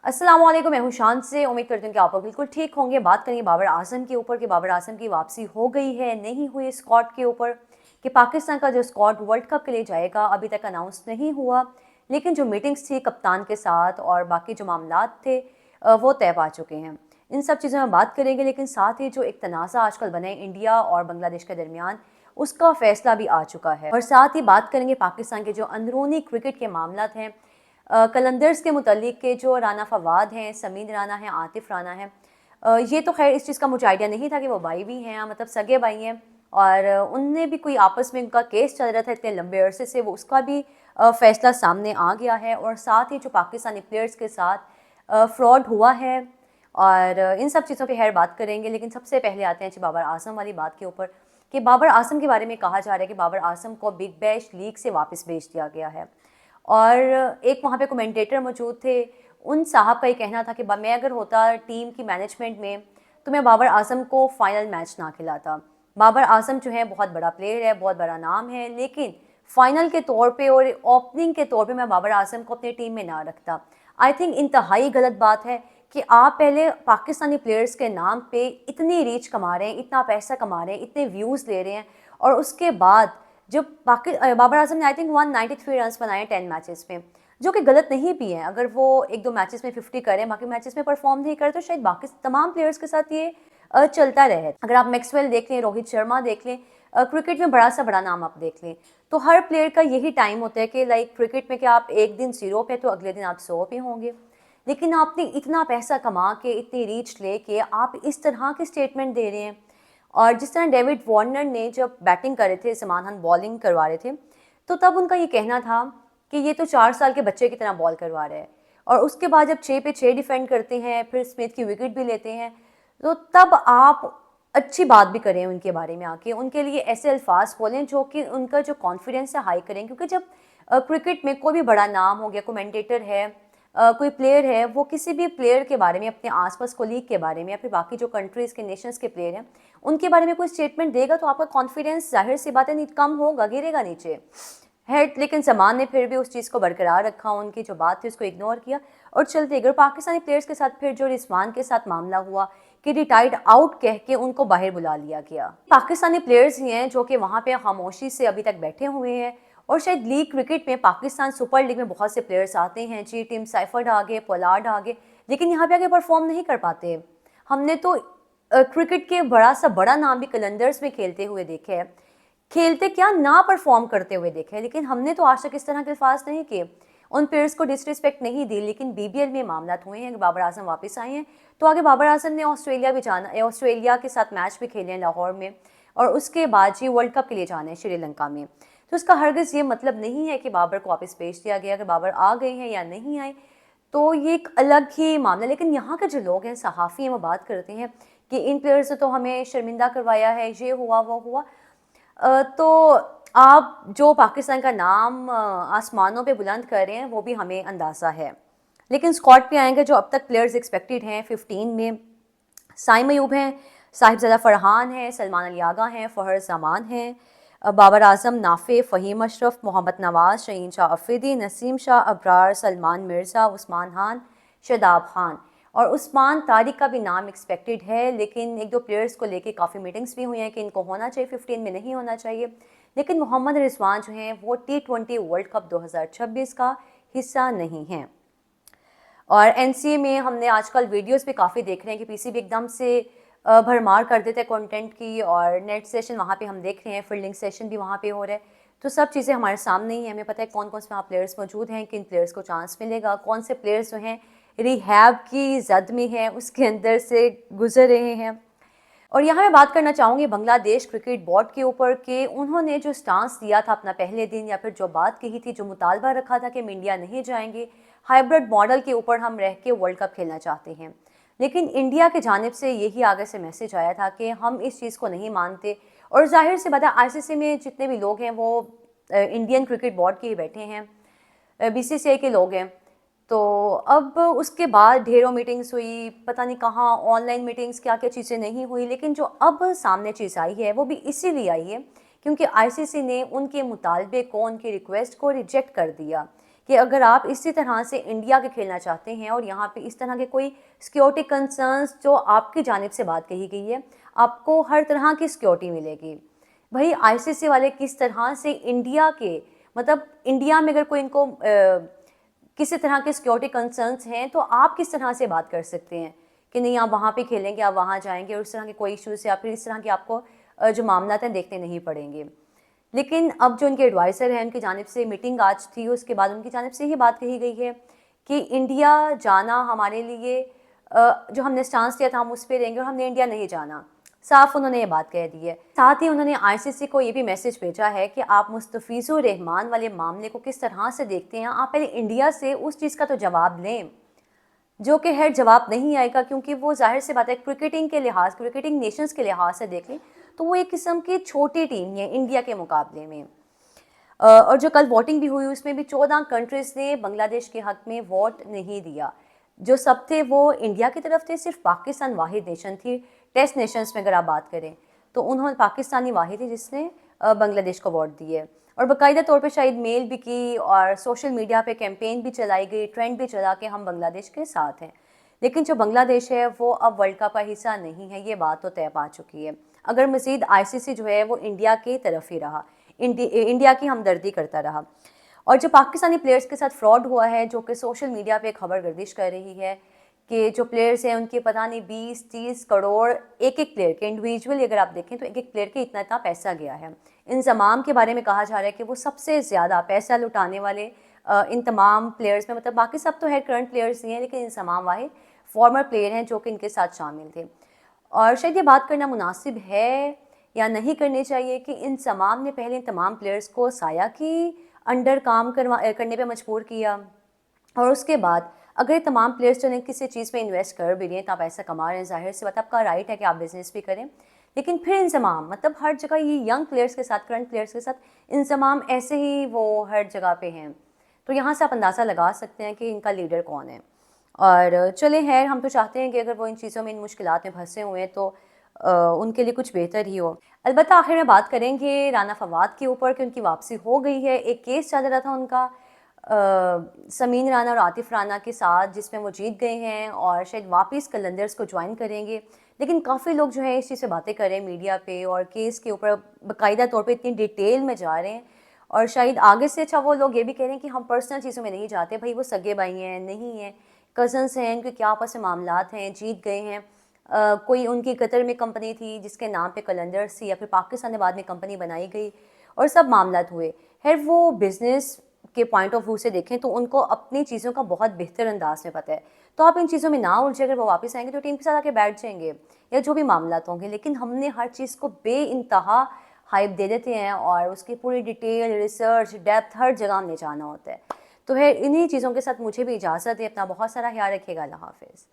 अस्सलाम वालेकुम, मैं हूं शान से। उम्मीद करती हूँ कि आप बिल्कुल ठीक होंगे। बात करेंगे बाबर आजम के ऊपर कि बाबर आजम की वापसी हो गई है, नहीं हुई स्क्वाड के ऊपर, कि पाकिस्तान का जो स्क्वाड वर्ल्ड कप के लिए जाएगा अभी तक अनाउंस नहीं हुआ, लेकिन जो मीटिंग्स थी कप्तान के साथ और बाकी जो मामलात थे वो तय पा चुके हैं। इन सब चीज़ों में बात करेंगे, लेकिन साथ ही जो एक तनाज़ा आजकल बना है इंडिया और बांग्लादेश के दरमियान, उसका फैसला भी आ चुका है। और साथ ही बात करेंगे पाकिस्तान के जो अंदरूनी क्रिकेट के मामलात हैं, कलंदर्स के मुतालिक के जो राना फवाद हैं, समीन राना हैं, आतिफ राना हैं, ये तो खैर इस चीज़ का मुझे आइडिया नहीं था कि वो भाई भी हैं, मतलब सगे भाई हैं। और उनने भी कोई आपस में उनका केस चल रहा था इतने लंबे अरसे से, वो उसका भी फैसला सामने आ गया है। और साथ ही जो पाकिस्तानी प्लेयर्स के साथ फ्रॉड हुआ है, और इन सब चीज़ों पे खैर बात करेंगे। लेकिन सबसे पहले आते हैं जी बाबर आजम वाली बात के ऊपर, कि बाबर आजम के बारे में कहा जा रहा है कि बाबर आजम को बिग बैश लीग से वापस भेज दिया गया है। और एक वहाँ पे कमेंटेटर मौजूद थे, उन साहब का ये कहना था कि मैं अगर होता टीम की मैनेजमेंट में तो मैं बाबर आजम को फाइनल मैच ना खिलाता। बाबर आजम जो है बहुत बड़ा प्लेयर है, बहुत बड़ा नाम है, लेकिन फाइनल के तौर पे और ओपनिंग के तौर पे मैं बाबर आजम को अपनी टीम में ना रखता। आई थिंक इंतहाई गलत बात है कि आप पहले पाकिस्तानी प्लेयर्स के नाम पे इतनी रीच कमा रहे हैं, इतना पैसा कमा रहे हैं, इतने व्यूज़ ले रहे हैं, और उसके बाद जब बाबर आजम ने आई थिंक 193 रन बनाए 10 मैचेस में, जो कि गलत नहीं भी हैं। अगर वो एक दो मैचेस में 50 करें, बाकी मैचेस में परफॉर्म नहीं करे, तो शायद बाकी तमाम प्लेयर्स के साथ ये चलता रहे। अगर आप मैक्सवेल देख लें, रोहित शर्मा देख लें, क्रिकेट में बड़ा सा बड़ा नाम आप देख लें, तो हर प्लेयर का यही टाइम होता है कि लाइक क्रिकेट में कि आप एक दिन 0 पे तो अगले दिन आप 100 पे होंगे। लेकिन आपने इतना पैसा कमा के, इतनी रीच लेके आप इस तरह के स्टेटमेंट दे रहे हैं। और जिस तरह डेविड वार्नर ने जब बैटिंग कर रहे थे, सलमान खान बॉलिंग करवा रहे थे, तो तब उनका ये कहना था कि ये तो 4 साल के बच्चे की तरह बॉल करवा रहे हैं। और उसके बाद जब 6 पे 6 डिफेंड करते हैं, फिर स्मिथ की विकेट भी लेते हैं, तो तब आप अच्छी बात भी करें उनके बारे में आके, उनके लिए ऐसे अल्फाज बोलें जो कि उनका जो कॉन्फिडेंस है हाई करें। क्योंकि जब क्रिकेट में कोई भी बड़ा नाम हो गया, कमेंटेटर है, कोई प्लेयर है, वो किसी भी प्लेयर के बारे में, अपने आसपास कोलीग के बारे में, या फिर बाकी जो कंट्रीज़ के नेशंस के प्लेयर हैं उनके बारे में कोई स्टेटमेंट देगा, तो आपका कॉन्फिडेंस जाहिर सी बात है नहीं कम होगा, गिरेगा नीचे है। लेकिन सलमान ने फिर भी उस चीज़ को बरकरार रखा, उनकी जो बात थी उसको इग्नोर किया और चलते गए। पाकिस्तानी प्लेयर्स के साथ फिर जो रिजवान के साथ मामला हुआ कि रिटायर्ड आउट कह के उनको बाहर बुला लिया गया। पाकिस्तानी प्लेयर्स ही हैं जो कि वहाँ पे खामोशी से अभी तक बैठे हुए हैं। और शायद लीग क्रिकेट में, पाकिस्तान सुपर लीग में बहुत से प्लेयर्स आते हैं जी, टीम साइफर्ड आ गए, पोलार्ड आ गए, लेकिन यहाँ पे आगे परफॉर्म नहीं कर पाते। हमने तो क्रिकेट के बड़ा सा बड़ा नाम भी कलंदर्स में खेलते हुए देखे हैं, खेलते क्या ना परफॉर्म करते हुए देखे हैं, लेकिन हमने तो आज तक इस तरह के अल्फाज नहीं किए, उन प्लेयर्स को डिसरिस्पेक्ट नहीं दी। लेकिन बीबीएल में मामला हुए हैं, बाबर आजम वापस आए हैं, तो आगे बाबर आजम ने ऑस्ट्रेलिया भी जाना है, ऑस्ट्रेलिया के साथ मैच भी खेले हैं लाहौर में, और उसके बाद जी वर्ल्ड कप के लिए जाना है श्रीलंका में। तो उसका हरगिज़ ये मतलब नहीं है कि बाबर को वापस भेज दिया गया। अगर बाबर आ गए हैं या नहीं आए तो ये एक अलग ही मामला। लेकिन यहाँ के जो लोग हैं, सहाफ़ी हैं, वो बात करते हैं कि इन प्लेयर्स से तो हमें शर्मिंदा करवाया है, ये हुआ वो हुआ। तो आप जो पाकिस्तान का नाम आसमानों पे बुलंद कर रहे हैं वो भी हमें अंदाज़ा है। लेकिन स्क्वाड पे आएंगे जो अब तक प्लेयर्स एक्सपेक्टेड हैं 15 में, साइम अयूब हैं, साहिबजादा फरहान हैं, सलमान अली आगा हैं, फ़हर जमान हैं, बाबर आजम, नाफे, फ़हीम अशरफ, मोहम्मद नवाज़, शहीन शाह अफरीदी, नसीम शाह, अब्रार, सलमान मिर्ज़ा, उस्मान खान, शदाब खान और उस्मान तारिक का भी नाम एक्सपेक्टेड है। लेकिन एक दो प्लेयर्स को लेके काफ़ी मीटिंग्स भी हुई हैं कि इनको होना चाहिए 15 में, नहीं होना चाहिए। लेकिन मोहम्मद रिजवान जो हैं वो T20 वर्ल्ड कप 2026 का हिस्सा नहीं हैं। और एनसीए में हमने आजकल वीडियोस पे काफ़ी देख रहे हैं कि पीसीबी एकदम से भरमार कर देते हैं कंटेंट की, और नेट सेशन वहाँ पे हम देख रहे हैं, फील्डिंग सेशन भी वहाँ पे हो रहा है। तो सब चीज़ें हमारे सामने ही हैं, हमें पता है कौन कौन से वहाँ प्लेयर्स मौजूद हैं, किन प्लेयर्स को चांस मिलेगा, कौन से प्लेयर्स जो हैं रिहैब की जद में हैं, उसके अंदर से गुजर रहे हैं। और यहाँ मैं बात करना चाहूँगी बांग्लादेश क्रिकेट बोर्ड के ऊपर कि उन्होंने जो स्टांस दिया था अपना पहले दिन, या फिर जो बात कही थी, जो मुतालबा रखा था कि हम इंडिया नहीं जाएंगे, हाइब्रिड मॉडल के ऊपर हम रह के वर्ल्ड कप खेलना चाहते हैं। लेकिन इंडिया के जानिब से यही आगे से मैसेज आया था कि हम इस चीज़ को नहीं मानते। और जाहिर से बात है आईसीसी में जितने भी लोग हैं वो इंडियन क्रिकेट बोर्ड के ही बैठे हैं, बीसीसीआई के लोग हैं। तो अब उसके बाद ढेरों मीटिंग्स हुई, पता नहीं कहाँ ऑनलाइन मीटिंग्स, क्या क्या चीज़ें नहीं हुई। लेकिन जो अब सामने चीज़ आई है वो भी इसीलिए आई है क्योंकि आईसीसी ने उनके मुतालबे को, उनकी रिक्वेस्ट को रिजेक्ट कर दिया कि अगर आप इसी तरह से इंडिया के खेलना चाहते हैं और यहाँ पे इस तरह के कोई सिक्योरिटी कंसर्न्स जो आपकी जानिब से बात कही गई है, आपको हर तरह की सिक्योरिटी मिलेगी। भाई आईसीसी वाले किस तरह से इंडिया के, मतलब इंडिया में अगर कोई इनको किसी तरह के सिक्योरिटी कंसर्न्स हैं तो आप किस तरह से बात कर सकते हैं कि नहीं आप वहाँ पे खेलेंगे, आप वहाँ जाएंगे और इस तरह के कोई इश्यूज या फिर इस तरह के आपको जो मामला हैं देखने नहीं पड़ेंगे। लेकिन अब जो उनके एडवाइज़र हैं उनकी जानिब से मीटिंग आज थी, उसके बाद उनकी जानिब से ये बात कही गई है कि इंडिया जाना हमारे लिए जो हमने स्टांस लिया था हम उस पर रहेंगे और हमने इंडिया नहीं जाना। साफ उन्होंने ये बात कह दी है। साथ ही उन्होंने आईसीसी को ये भी मैसेज भेजा है कि आप मुस्तफिजुर रहमान वाले मामले को किस तरह से देखते हैं, आप पहले इंडिया से उस चीज़ का तो जवाब लें, जो कि है जवाब नहीं आएगा, क्योंकि वो जाहिर सी बात है क्रिकेटिंग के लिहाज, क्रिकेटिंग नेशंस के लिहाज से देखें तो वो एक किस्म की छोटी टीम है इंडिया के मुकाबले में। और जो कल वोटिंग भी हुई उसमें भी 14 कंट्रीज़ ने बांग्लादेश के हक़ में वोट नहीं दिया। जो सब थे वो इंडिया की तरफ थे, सिर्फ पाकिस्तान वाहिद नेशन थी। टेस्ट नेशंस में अगर आप बात करें तो उन्होंने पाकिस्तानी वाहिद थी जिसने बांग्लादेश को वोट दिए। और बाकायदा तौर पे शायद मेल भी की और सोशल मीडिया पे कैंपेन भी चलाई गई, ट्रेंड भी चला कि हम बांग्लादेश के साथ हैं। लेकिन जो बांग्लादेश है वो अब वर्ल्ड कप का हिस्सा नहीं है, ये बात तो तय पा चुकी है। अगर मज़ीद आईसीसी जो है वो इंडिया की तरफ ही रहा, इंडिया की हमदर्दी करता रहा। और जो पाकिस्तानी प्लेयर्स के साथ फ्रॉड हुआ है, जो कि सोशल मीडिया पे खबर गर्दिश कर रही है कि जो प्लेयर्स हैं उनके पता नहीं 20-30 करोड़ एक एक प्लेयर के, इंडिविजुअली अगर आप देखें तो एक एक प्लेयर के इतना इतना पैसा गया है। इन तमाम के बारे में कहा जा रहा है कि वो सबसे ज़्यादा पैसा लुटाने वाले इन तमाम प्लेयर्स में, मतलब बाकी सब तो है करंट प्लेयर्स ही हैं, लेकिन इन तमाम वाहिद फॉर्मर प्लेयर हैं जो कि इनके साथ शामिल थे। और शायद ये बात करना मुनासिब है या नहीं करनी चाहिए कि इन तमाम ने पहले इन तमाम प्लेयर्स को साया की अंडर काम करने पे मजबूर किया, और उसके बाद अगर तमाम प्लेयर्स जो हैं किसी चीज़ में इन्वेस्ट कर भी रहे हैं तो आप पैसा कमा रहे हैं, जाहिर सी बात आपका राइट है कि आप बिज़नेस भी करें। लेकिन फिर इंजमाम, मतलब हर जगह ये यंग प्लेयर्स के साथ, करंट प्लेयर्स के साथ इंजमाम ऐसे ही वो हर जगह पे हैं, तो यहाँ से आप अंदाज़ा लगा सकते हैं कि इनका लीडर कौन है। और चले खैर, हम तो चाहते हैं कि अगर वो इन चीज़ों में, इन मुश्किलात में फंसे हुए हैं तो उनके लिए कुछ बेहतर ही हो। अलबत्ता आखिर में बात करेंगे राना फवाद के ऊपर कि उनकी वापसी हो गई है। एक केस चल रहा था उनका समीन राना और आतिफ राना के साथ, जिसमें वो जीत गए हैं और शायद वापस कलंदर्स को ज्वाइन करेंगे। लेकिन काफ़ी लोग जो है इस चीज़ से बातें कर रहे हैं मीडिया पे और केस के ऊपर बाकायदा तौर पे इतनी डिटेल में जा रहे हैं, और शायद आगे से अच्छा वो लोग ये भी कह रहे हैं कि हम पर्सनल चीज़ों में नहीं जाते। भाई वो सगे भाई हैं, नहीं हैं, कज़न्स हैं, इनके क्या आपस में मामलात हैं, जीत गए हैं। कोई उनकी कतर में कंपनी थी जिसके नाम पे कलंदर्स थी, या फिर पाकिस्तान में बाद में कंपनी बनाई गई और सब मामलात हुए। खैर वो बिज़नेस के पॉइंट ऑफ व्यू से देखें तो उनको अपनी चीज़ों का बहुत बेहतर अंदाज में पता है, तो आप इन चीज़ों में ना उलझे। अगर वो वापस आएंगे तो टीम के साथ आके बैठ जाएंगे या जो भी मामलात होंगे, लेकिन हमने हर चीज़ को बेइंतहा हाइप दे देते हैं और उसकी पूरी डिटेल, रिसर्च, डेप्थ हर जगह हमने जाना होता है। तो है इन्हीं चीज़ों के साथ मुझे भी इजाज़त है। अपना बहुत सारा ख्याल रखिएगा। अल्लाह हाफ़िज़।